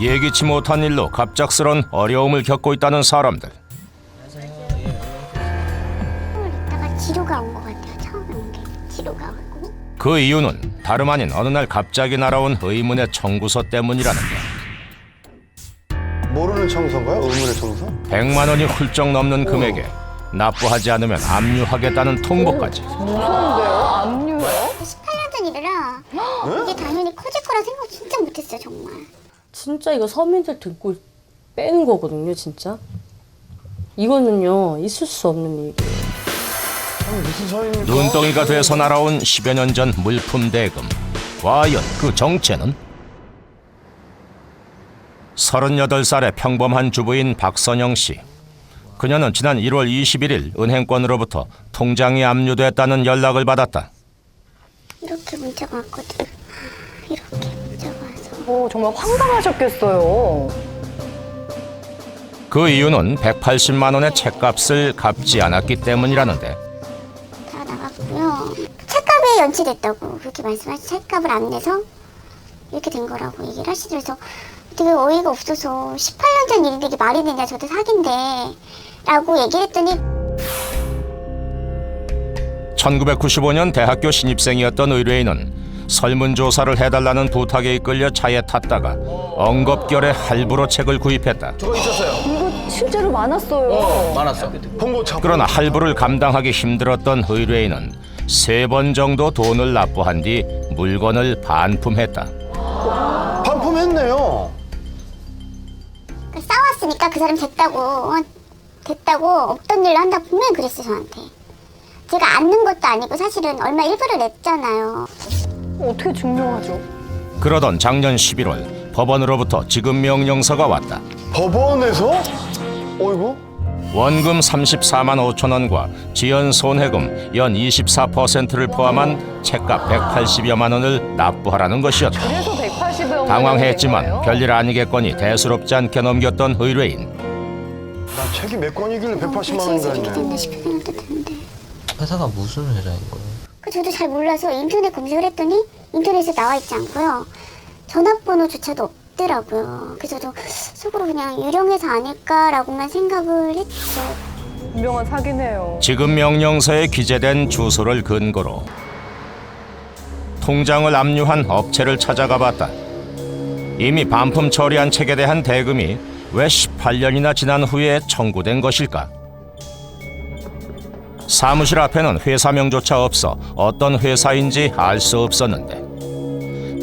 예기치 못한 일로 갑작스런 어려움을 겪고 있다는 사람들. 있다가 지루가 온 것 같아요. 처음에 온 게 지루가 오고. 그 이유는 다름 아닌 어느 날 갑자기 날아온 의문의 청구서 때문이라는데. 모르는 청소인가요? 의문의 청소? 100만 원이 훌쩍 넘는 금액에 납부하지 않으면 압류하겠다는 통보까지. 무서운데요? 압류요? 18년 전 일이라 이게 당연히 커질 거라 생각 진짜 못했어요. 정말. 진짜 이거 서민들 등골 빼는 거거든요, 진짜. 이거는요, 있을 수 없는 일이에요. 무슨 사연입니까? 눈덩이가 돼서 날아온 10여 년 전 물품 대금. 과연 그 정체는? 38살의 평범한 주부인 박선영 씨. 그녀는 지난 1월 21일 은행권으로부터 통장이 압류됐다는 연락을 받았다. 이렇게 문자가 왔거든. 이렇게 문자가 와서. 오, 정말 황당하셨겠어요. 그 이유는 180만 원의 책값을 갚지 않았기 때문이라는데. 다 나갔고요. 책값이 연체됐다고 그렇게 말씀하시. 책값을 안 내서 이렇게 된 거라고 얘기를 하시면서 되게 어이가 없어서 18년 전 일들이 말이 되냐 저도 사기인데 라고 얘기를 했더니 1995년 대학교 신입생이었던 의뢰인은 설문조사를 해달라는 부탁에 이끌려 차에 탔다가 엉겁결에 할부로 책을 구입했다. 저거 있었어요. 이거 실제로 많았어요. 많았어. 홍보차. 그러나 할부를 감당하기 힘들었던 의뢰인은 3번 정도 돈을 납부한 뒤 물건을 반품했다. 반품했네요. 싸웠으니까 그 사람 됐다고 없던 일을 한다고 분명히 그랬어요 저한테. 제가 안는 것도 아니고 사실은 얼마 일부를 냈잖아요. 어떻게 증명하죠? 그러던 작년 11월 법원으로부터 지급 명령서가 왔다. 법원에서? 어이구. 원금 34만 5천 원과 지연 손해금 연 24%를 포함한 책값 180여만 원을 납부하라는 것이었다. 그래서 180여 당황했지만 별일 아니겠거니 대수롭지 않게 넘겼던 의뢰인. 나 책이 몇 권이길래 180만 그래서 원인가 이렇게 했네. 됐나 싶은 생각도 드는데. 회사가 무슨 회사인 거예요? 저도 잘 몰라서 인터넷 검색을 했더니 인터넷에 나와 있지 않고요. 전화번호조차도 없더라고요. 그래서 저도 속으로 그냥 유령회사 아닐까라고만 생각을 했죠. 유명한 사기네요. 지급 명령서에 기재된 주소를 근거로 통장을 압류한 업체를 찾아가 봤다. 이미 반품 처리한 책에 대한 대금이 왜 18년이나 지난 후에 청구된 것일까? 사무실 앞에는 회사명조차 없어 어떤 회사인지 알 수 없었는데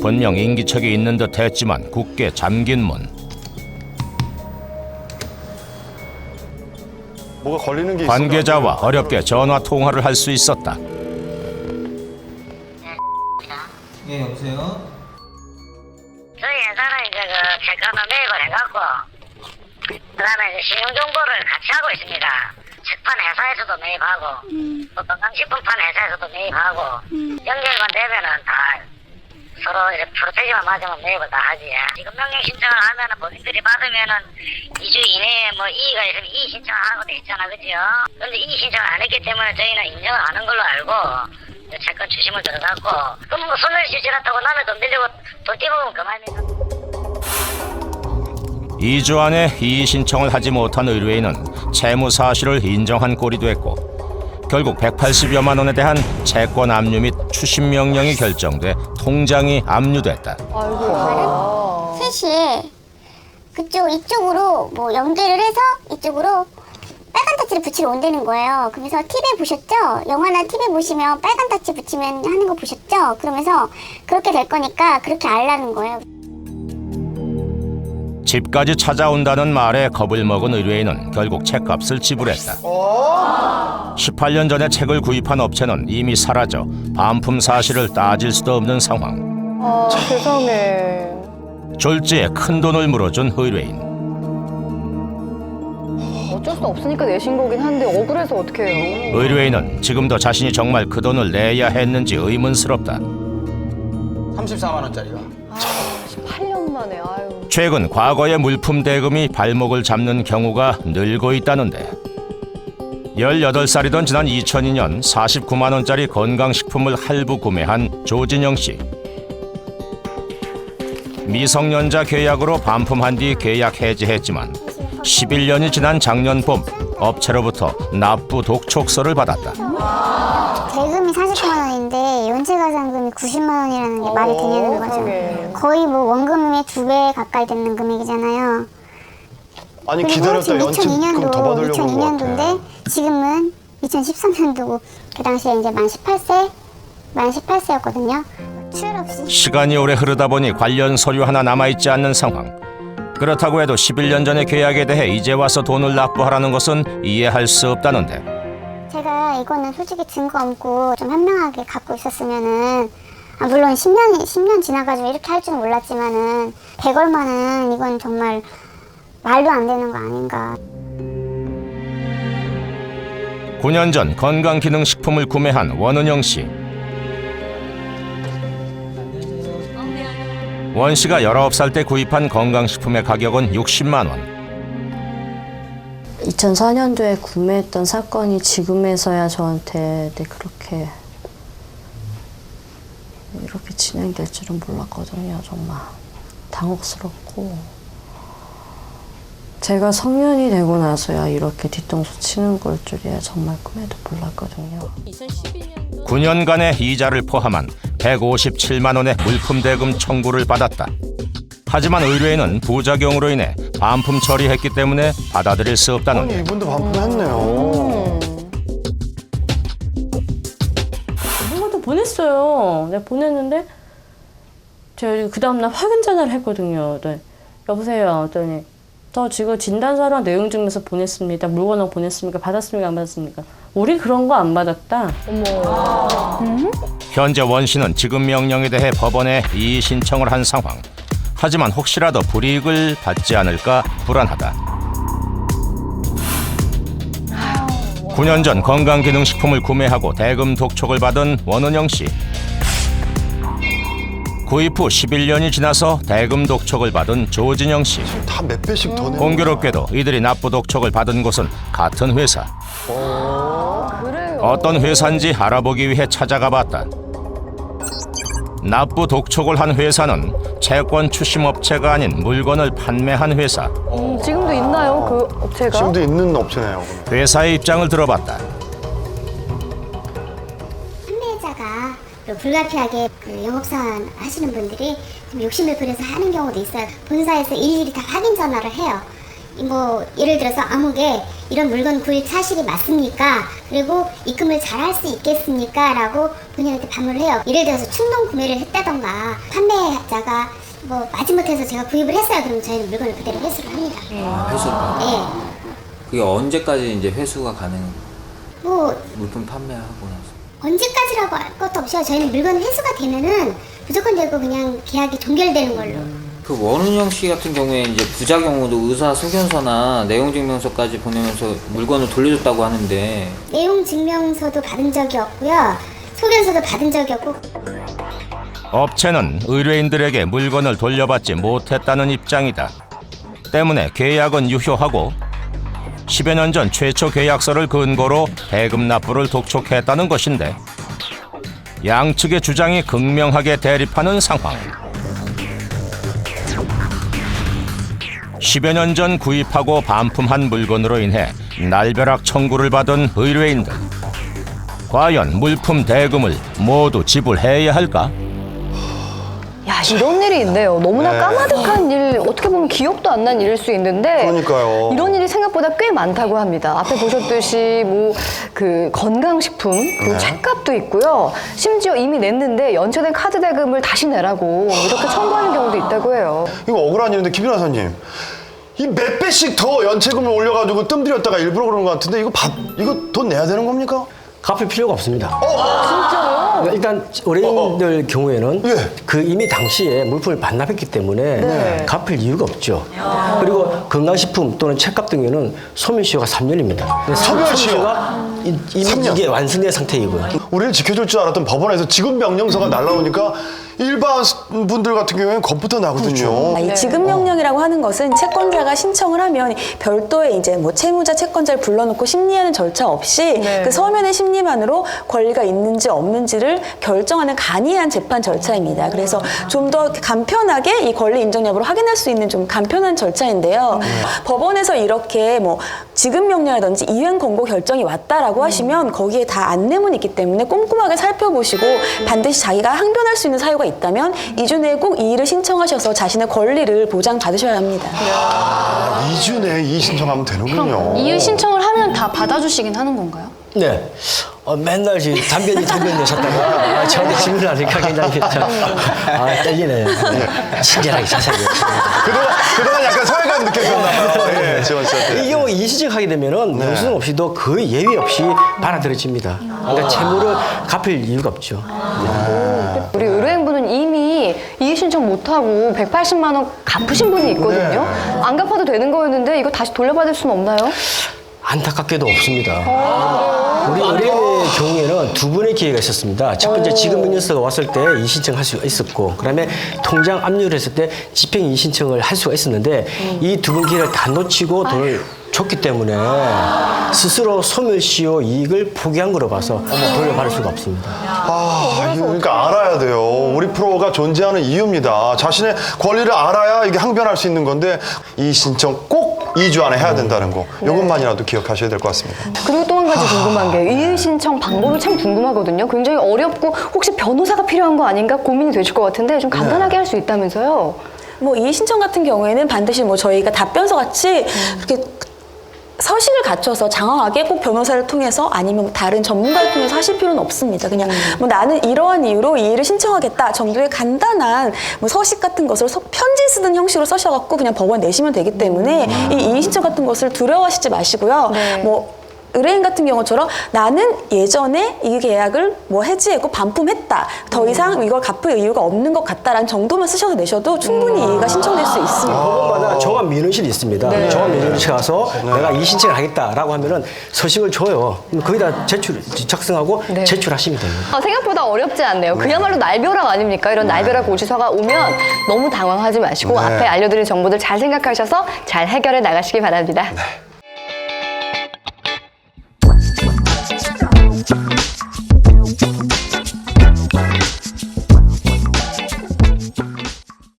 분명 인기척이 있는 듯 했지만 굳게 잠긴 문. 뭐가 걸리는 게 있어. 관계자와 어렵게 전화 통화를 할 수 있었다. 예, 여보세요? 저희 회사는 이제 그 책감을 매입을 해갖고 그다음에 이제 신용정보를 같이 하고 있습니다. 책판 회사에서도 매입하고 또 건강식품판 회사에서도 매입하고 연결만 되면은 다 서로 이제 프로세스만 맞으면 매입을 다 하지. 지금 명령 신청을 하면은 본인들이 받으면은 2주 이내에 뭐 이의가 있으면 이의 신청을 하는 것도 있잖아, 그죠? 그런데 이의 신청을 안 했기 때문에 저희는 인정을 안 한 걸로 알고 채권 추심을 들어갔고 그럼 뭐 소멸시 지났다고 남의 돈 빌리고 돈 떼먹으면 그만입니다. 2주 안에 이의 신청을 하지 못한 의뢰인은 채무 사실을 인정한 꼴이 됐고 결국 180여만 원에 대한 채권 압류 및 추심 명령이 결정돼 통장이 압류됐다. 아이고. 3시에 이쪽으로 뭐 연결을 해서 이쪽으로 빨간 타치를 붙이러 온다는 거예요. 그러면서 TV에 보셨죠? 영화나 TV에 보시면 빨간 타치 붙이면 하는 거 보셨죠? 그러면서 그렇게 될 거니까 그렇게 알라는 거예요. 집까지 찾아온다는 말에 겁을 먹은 의뢰인은 결국 책값을 지불했다. 18년 전에 책을 구입한 업체는 이미 사라져 반품 사실을 따질 수도 없는 상황. 아, 세상에. 졸지에 큰 돈을 물어준 의뢰인. 어쩔 수 없으니까 내신 거긴 한데 억울해서 어떡해요. 의뢰인은 지금도 자신이 정말 그 돈을 내야 했는지 의문스럽다. 34만 원짜리가. 18년 만에, 아유. 최근 과거의 물품 대금이 발목을 잡는 경우가 늘고 있다는데 18살이던 지난 2002년 49만 원짜리 건강식품을 할부 구매한 조진영 씨. 미성년자 계약으로 반품한 뒤 계약 해지했지만 11년이 지난 작년 봄 업체로부터 납부 독촉서를 받았다. 대금이 49만 원인데 연체가산금이 90만 원이라는 게 말이 되냐는 거죠. 그러게. 거의 뭐 원금의 2배 가까이 되는 금액이잖아요. 아니 그리고 기다렸다 지금 연체금 더 받으려고 한 것 같아. 2002년도인데 지금은 2013년도고 그 당시에 이제 만 18세였거든요. 출혈 없이 시간이 오래 흐르다 보니 관련 서류 하나 남아있지 않는 상황. 그렇다고 해도 11년 전의 계약에 대해 이제 와서 돈을 납부하라는 것은 이해할 수 없다는데 제가 이거는 솔직히 증거 없고 좀 현명하게 갖고 있었으면은 물론 10년 지나가지고 이렇게 할 줄은 몰랐지만은 100얼마는 이건 정말 말도 안 되는 거 아닌가. 9년 전 건강기능식품을 구매한 원은영 씨. 원 씨가 19살 때 구입한 건강식품의 가격은 60만 원. 2004년도에 구매했던 사건이 지금에서야 저한테 그렇게 이렇게 진행될 줄은 몰랐거든요. 정말 당혹스럽고 제가 성년이 되고 나서야 이렇게 뒤통수 치는 걸 줄이야 정말 꿈에도 몰랐거든요. 9년간의 이자를 포함한 157만 원의 물품 대금 청구를 받았다. 하지만 의뢰인은 부작용으로 인해 반품 처리했기 때문에 받아들일 수 아니 없다는데 이분도 반품했네요. 이것도 보냈어요. 내가 보냈는데 제가 그 다음날 확인 전화를 했거든요. 네. 여보세요. 그랬더니 저 지금 진단서랑 내용증명서 보냈습니다. 물건을 보냈습니까? 받았습니까? 안 받았습니까? 우리 그런 거 안 받았다. 현재 원 씨는 지급 명령에 대해 법원에 이의 신청을 한 상황. 하지만 혹시라도 불이익을 받지 않을까 불안하다. 9년 전 건강기능식품을 구매하고 대금 독촉을 받은 원은영 씨. 구입 후 11년이 지나서 대금 독촉을 받은 조진영 씨. 다 몇 배씩 더 내는 공교롭게도 이들이 납부 독촉을 받은 곳은 같은 회사. 그래요. 어떤 회사인지 알아보기 위해 찾아가 봤다. 납부 독촉을 한 회사는 채권 추심 업체가 아닌 물건을 판매한 회사. 지금도 있나요? 그 업체가? 지금도 있는 업체네요. 회사의 입장을 들어봤다. 판매자가 또 불가피하게 그 영업사원 하시는 분들이 좀 욕심을 부려서 하는 경우도 있어요. 본사에서 일일이 다 확인 전화를 해요. 뭐 예를 들어서 아무개 이런 물건 구입 사실이 맞습니까? 그리고 입금을 잘 할 수 있겠습니까? 라고 본인한테 반문을 해요. 예를 들어서 충동 구매를 했다던가 판매자가 뭐 마지못해서 제가 구입을 했어요. 그러면 저희는 물건을 그대로 회수를 합니다. 회수를 받아요? 네. 그게 언제까지 이제 회수가 가능한 뭐 물품 판매하고 나서? 언제까지라고 할 것도 없어요. 저희는 물건 회수가 되면은 무조건 되고 그냥 계약이 종결되는 걸로. 그 원은영 씨 같은 경우에 이제 부작용으로 의사 소견서나 내용증명서까지 보내면서 물건을 돌려줬다고 하는데 내용 증명서도 받은 적이 없고요. 소견서도 받은 적이 없고. 업체는 의뢰인들에게 물건을 돌려받지 못했다는 입장이다. 때문에 계약은 유효하고 10여 년 전 최초 계약서를 근거로 대금 납부를 독촉했다는 것인데 양측의 주장이 극명하게 대립하는 상황. 10여 년 전 구입하고 반품한 물건으로 인해 날벼락 청구를 받은 의뢰인들. 과연 물품 대금을 모두 지불해야 할까? 야, 이런 일이 있네요. 너무나 네. 까마득한 일, 어떻게 보면 기억도 안 난 일일 수 있는데 그러니까요. 이런 일이 생각보다 꽤 많다고 합니다. 앞에 보셨듯이 뭐 그 건강식품, 그리고 네. 책값도 있고요. 심지어 이미 냈는데 연체된 카드 대금을 다시 내라고 이렇게 청구하는 경우도 있다고 해요. 이거 억울한 일인데 김 변호사님 이 몇 배씩 더 연체금을 올려가지고 뜸들였다가 일부러 그런 것 같은데 이거 돈 내야 되는 겁니까? 갚을 필요가 없습니다. 진짜요? 일단 의뢰인들 경우에는 예. 그 이미 당시에 물품을 반납했기 때문에 네. 갚을 이유가 없죠. 그리고 건강식품 또는 책값 등에는 소멸시효가 3년입니다. 소멸시효가 이미 3년. 이게 완성된 상태이고요. 우리를 지켜줄 줄 알았던 법원에서 지급 명령서가 날라오니까 일반 분들 같은 경우에는 겁부터 나거든요. 이 지급 명령이라고 하는 것은 채권자가 신청을 하면 별도의 이제 뭐 채무자 채권자를 불러놓고 심리하는 절차 없이 그 서면의 심리만으로 권리가 있는지 없는지를 결정하는 간이한 재판 절차입니다. 그래서 좀 더 간편하게 이 권리 인정 여부를 확인할 수 있는 좀 간편한 절차인데요. 법원에서 이렇게 뭐 지급 명령이라든지 이행 권고 결정이 왔다라고 하시면 거기에 다 안내문이 있기 때문에 꼼꼼하게 살펴보시고 반드시 자기가 항변할 수 있는 사유가 있다면 2주 내에 꼭 이의를 신청하셔서 자신의 권리를 보장받으셔야 합니다. 2주 내에 이의 신청하면 되는군요. 이의 신청을 하면 다 받아주시긴 하는 건가요? 네. 맨날 담변이 하셨다가 저한테 질문을 하니까 굉장히 떨리네요. 친절하게 자세하게. 그동안 약간 소외감 느꼈었나 봐요. 예, 지원 씨한테. 이 경우 이의신청하게 되면은 영수증 없이도 거의 예외 없이 받아들여집니다. 그러니까 채무를 갚을 이유가 없죠. 우리 의뢰인분은 이미 이의 신청 못하고 180만 원 갚으신 분이 있거든요. 안 갚아도 되는 거였는데 이거 다시 돌려받을 수는 없나요? 안타깝게도 없습니다. 우리 의뢰인의 경우에는 두 번의 기회가 있었습니다. 첫 번째 지급 명령서가 왔을 때 이의 신청할 수 있었고, 그다음에 통장 압류를 했을 때 집행 이의 신청을 할 수가 있었는데 이 두 번 기회를 다 놓치고 돈을 줬기 때문에 스스로 소멸시효 이익을 포기한 거로 봐서 돌려받을 수가 없습니다. 이거 그러니까 알아야 돼요. 우리 프로가 존재하는 이유입니다. 자신의 권리를 알아야 이게 항변할 수 있는 건데 이의 신청 꼭 2주 안에 해야 된다는 거. 이것만이라도 기억하셔야 될 것 같습니다. 그리고 또 한 가지 궁금한 게 이의 신청 방법이 참 궁금하거든요. 굉장히 어렵고 혹시 변호사가 필요한 거 아닌가 고민이 되실 것 같은데 좀 간단하게 할 수 있다면서요? 뭐 이의 신청 같은 경우에는 반드시 뭐 저희가 답변서 같이 이렇게 서식을 갖춰서 장황하게 꼭 변호사를 통해서 아니면 다른 전문가를 통해서 하실 필요는 없습니다. 그냥 뭐 나는 이러한 이유로 이의를 신청하겠다 정도의 간단한 뭐 서식 같은 것을 편지 쓰는 형식으로 써셔갖고 그냥 법원에 내시면 되기 때문에 이 이의 신청 같은 것을 두려워하시지 마시고요. 뭐 의뢰인 같은 경우처럼 나는 예전에 이 계약을 뭐 해지했고 반품했다. 더 이상 이걸 갚을 이유가 없는 것 같다라는 정도만 쓰셔서 내셔도 충분히 이의가 신청될 수 있습니다. 법원마다 종합 민원실이 있습니다. 종합 민원실 가서 내가 이의 신청을 하겠다라고 하면은 서식을 줘요. 거기다 작성하고 제출하시면 됩니다. 생각보다 어렵지 않네요. 그야말로 날벼락 아닙니까? 이런 날벼락 고지서가 오면 너무 당황하지 마시고 앞에 알려드린 정보들 잘 생각하셔서 잘 해결해 나가시기 바랍니다.